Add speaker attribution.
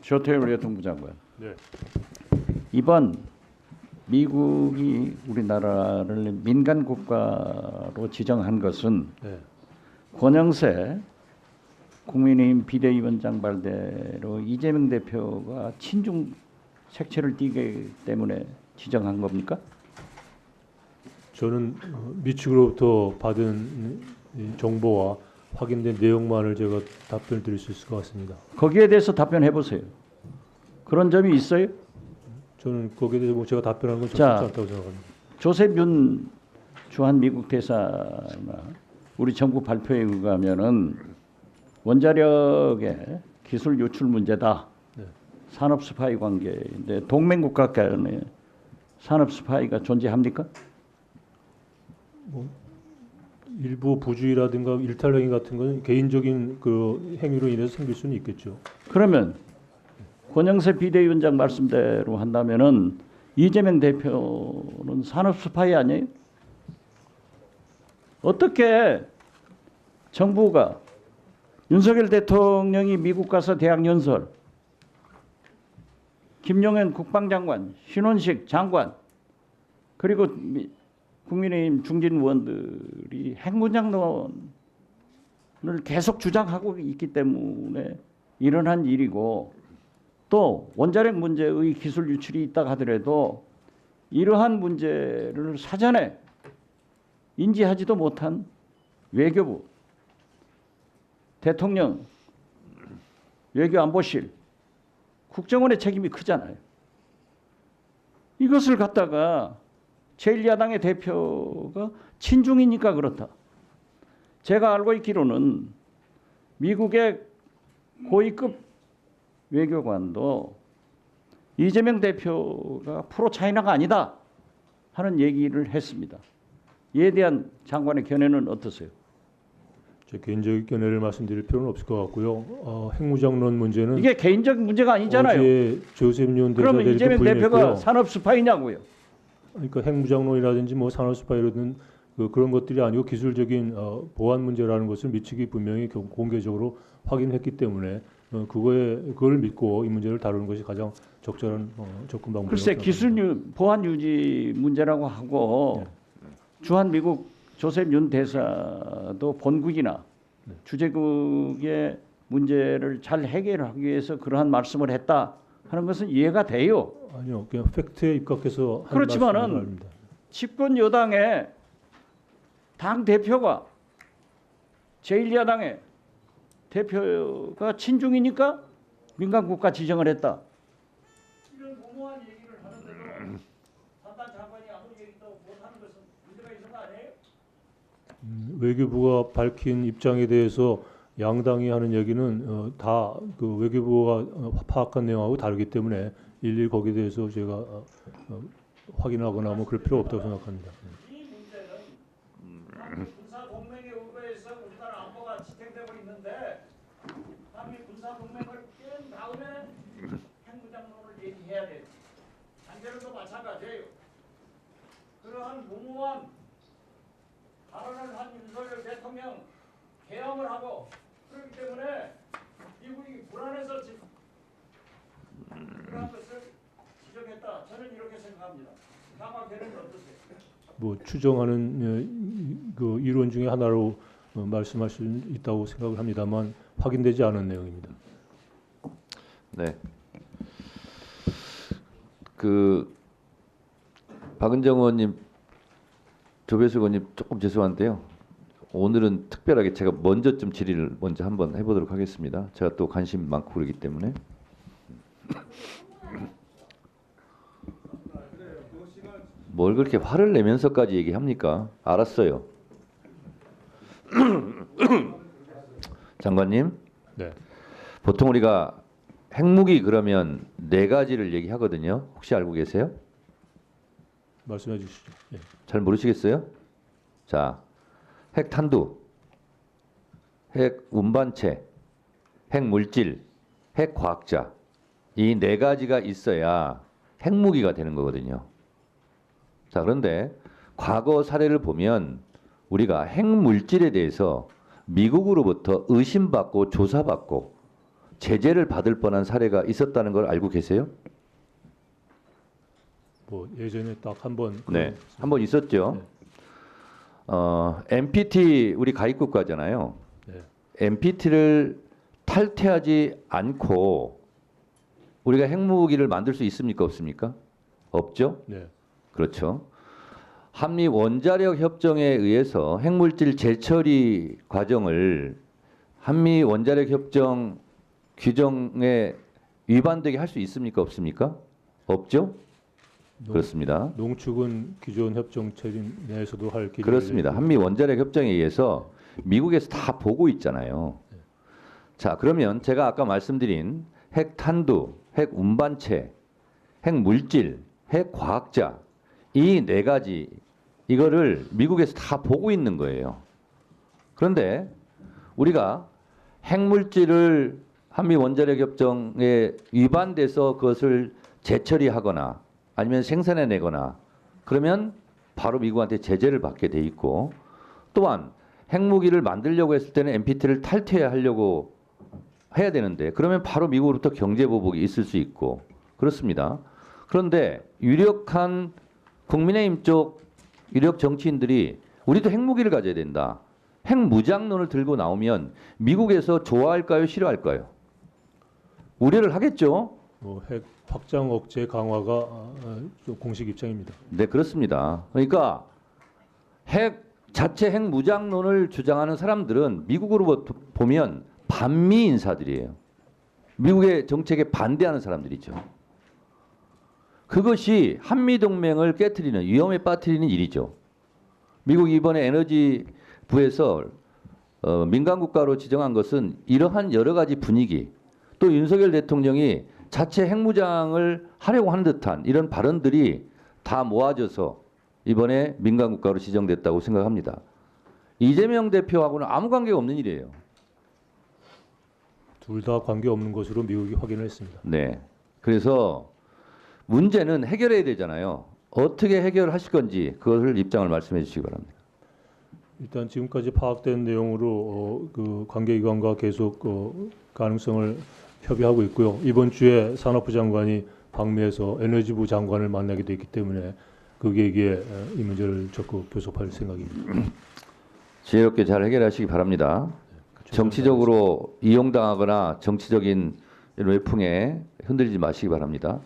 Speaker 1: 조태열 외통부 장관.
Speaker 2: 네.
Speaker 1: 이번 미국이 우리나라를 민간 국가로 지정한 것은
Speaker 2: 네.
Speaker 1: 권영세 국민의힘 비대위원장 말대로 이재명 대표가 친중 색채를 띠기 때문에 지정한 겁니까?
Speaker 2: 저는 미측으로부터 받은 이 정보와 확인된 내용만을 제가 답변을 드릴 수 있을 것 같습니다.
Speaker 1: 거기에 대해서 답변해 보세요. 그런 점이 있어요?
Speaker 2: 저는 거기에 대해서 뭐 제가 답변하는 건
Speaker 1: 자,
Speaker 2: 적절치 않다고 생각합니다.
Speaker 1: 조셉 윤 주한 미국 대사나 우리 정부 발표에 의하면은 원자력의 기술 유출 문제다.
Speaker 2: 네.
Speaker 1: 산업 스파이 관계인데 동맹국가 간에 산업 스파이가 존재합니까?
Speaker 2: 일부 부주의라든가 일탈 행위 같은 건 개인적인 그 행위로 인해서 생길 수는 있겠죠.
Speaker 1: 그러면 권영세 비대위원장 말씀대로 한다면은 이재명 대표는 산업 스파이 아니에요? 어떻게 정부가 윤석열 대통령이 미국 가서 대학 연설, 김용현 국방장관, 신원식 장관, 그리고 국민의힘 중진 의원들이 핵무장론을 계속 주장하고 있기 때문에 일어난 일이고, 또 원자력 문제의 기술 유출이 있다 하더라도 이러한 문제를 사전에 인지하지도 못한 외교부, 대통령, 외교안보실, 국정원의 책임이 크잖아요. 이것을 갖다가 제1야당의 대표가 친중이니까 그렇다. 제가 알고 있기로는 미국의 고위급 외교관도 이재명 대표가 프로 차이나가 아니다 하는 얘기를 했습니다. 이에 대한 장관의 견해는 어떠세요?
Speaker 2: 제 개인적 견해를 말씀드릴 필요는 없을 것 같고요. 핵무장론 문제는
Speaker 1: 이게 개인적 문제가 아니잖아요.
Speaker 2: 어제 조셉 윤 대사
Speaker 1: 그러면 이재명 대표가
Speaker 2: 부인했고요.
Speaker 1: 산업 스파이냐고요.
Speaker 2: 그러니까 핵무장론이라든지 뭐 산업 스파이라든 그런 것들이 아니고 기술적인 보안 문제라는 것을 미측이 분명히 공개적으로 확인했기 때문에 그걸 믿고 이 문제를 다루는 것이 가장 적절한 접근 방법이라고
Speaker 1: 글쎄
Speaker 2: 생각합니다.
Speaker 1: 기술 보안 유지 문제라고 하고 주한 미국 조셉 윤 대사도 본국이나 주재국의 문제를 잘 해결하기 위해서 그러한 말씀을 했다 하는 것은 이해가 돼요.
Speaker 2: 아니요, 그냥 팩트에 입각해서 한
Speaker 1: 그렇지만은
Speaker 2: 말씀인 줄 압니다.
Speaker 1: 집권 여당의 당 대표가 제1야당의 대표가 친중이니까 민간 국가 지정을 했다. 이런 무모한 얘기를 하는데도 산단 장관이 아무리 얘기도 못하는 것은 문제가 있는 거 아니에요?
Speaker 2: 외교부가 밝힌 입장에 대해서 양당이 하는 얘기는 다 그 외교부가 파악한 내용하고 다르기 때문에 일일이 거기에 대해서 제가 확인하거나 뭐 그럴 필요 없다고 생각합니다.
Speaker 1: 이 문제는 군사 동맹에 의거해서 우리나라 안보가 지탱되고 있는데 한미 군사 동맹을 깬 다음에 핵무장론을 얘기해야 돼요. 한겨울도 마찬가지예요. 그러한 무모한 발언을 한 윤석열 대통령 개항을 하고 그렇기 때문에 미국이 불안해서 그러한 것을 지적했다. 저는 이렇게 생각합니다. 장관 견해는 어떠세요?
Speaker 2: 뭐 추정하는 그 이론 중에 하나로 말씀할 수 있다고 생각을 합니다만 확인되지 않은 내용입니다.
Speaker 3: 네. 그 박은정 의원님, 조배수 의원님 조금 죄송한데요. 오늘은 특별하게 제가 먼저 좀 질의를 먼저 한번 해보도록 하겠습니다. 제가 또 관심 많고 그러기 때문에. 뭘 그렇게 화를 내면서까지 얘기합니까? 알았어요. 장관님.
Speaker 2: 네.
Speaker 3: 보통 우리가 핵무기 그러면 네 가지를 얘기하거든요. 혹시 알고 계세요?
Speaker 2: 말씀해 주시죠. 예.
Speaker 3: 잘 모르시겠어요? 자, 핵탄두, 핵운반체, 핵물질, 핵과학자 이 네 가지가 있어야 핵무기가 되는 거거든요. 자, 그런데 과거 사례를 보면 우리가 핵물질에 대해서 미국으로부터 의심받고 조사받고 제재를 받을 뻔한 사례가 있었다는 걸 알고 계세요?
Speaker 2: 뭐 예전에 딱 한 번.
Speaker 3: 네, 한 번 있었죠. NPT 우리 가입국가잖아요.
Speaker 2: 네.
Speaker 3: NPT를 탈퇴하지 않고 우리가 핵무기를 만들 수 있습니까, 없습니까? 없죠.
Speaker 2: 네.
Speaker 3: 그렇죠. 한미 원자력 협정에 의해서 핵물질 재처리 과정을 한미 원자력 협정 규정에 위반되게 할 수 있습니까, 없습니까? 없죠. 그렇습니다.
Speaker 2: 농축은 기존 협정 체계 내에서도 할 기준이
Speaker 3: 그렇습니다.
Speaker 2: 있고.
Speaker 3: 한미 원자력 협정에 의해서 미국에서 다 보고 있잖아요. 자, 그러면 제가 아까 말씀드린 핵 탄두, 핵 운반체, 핵 물질, 핵 과학자 이 네 가지 이거를 미국에서 다 보고 있는 거예요. 그런데 우리가 핵 물질을 한미 원자력 협정에 위반돼서 그것을 재처리하거나 아니면 생산해내거나 그러면 바로 미국한테 제재를 받게 돼 있고 또한 핵무기를 만들려고 했을 때는 NPT를 탈퇴하려고 해야 되는데 그러면 바로 미국으로부터 경제보복이 있을 수 있고 그렇습니다. 그런데 유력한 국민의힘 쪽 유력 정치인들이 우리도 핵무기를 가져야 된다. 핵무장론을 들고 나오면 미국에서 좋아할까요? 싫어할까요? 우려를 하겠죠.
Speaker 2: 핵 확장 억제 강화가 좀 공식 입장입니다.
Speaker 3: 네, 그렇습니다. 그러니까 자체 핵무장론을 주장하는 사람들은 미국으로 보면 반미 인사들이에요. 미국의 정책에 반대하는 사람들이죠. 그것이 한미 동맹을 깨트리는 위험에 빠뜨리는 일이죠. 미국이 이번에 에너지부에서 민간 국가로 지정한 것은 이러한 여러 가지 분위기 또 윤석열 대통령이 자체 핵무장을 하려고 하는 듯한 이런 발언들이 다 모아져서 이번에 민간 국가로 지정됐다고 생각합니다. 이재명 대표하고는 아무 관계가 없는 일이에요.
Speaker 2: 둘 다 관계 없는 것으로 미국이 확인을 했습니다.
Speaker 3: 네. 그래서 문제는 해결해야 되잖아요. 어떻게 해결하실 건지 그것을 입장을 말씀해 주시기 바랍니다.
Speaker 2: 일단 지금까지 파악된 내용으로 그 관계기관과 계속 가능성을 협의하고 있고요. 이번 주에 산업부 장관이 방미해서 에너지부 장관을 만나게 됐기 때문에 그 계기에 이 문제를 적극 교섭할 생각입니다.
Speaker 3: 지혜롭게 잘 해결하시기 바랍니다. 정치적으로 이용당하거나 정치적인 외풍에 흔들리지 마시기 바랍니다.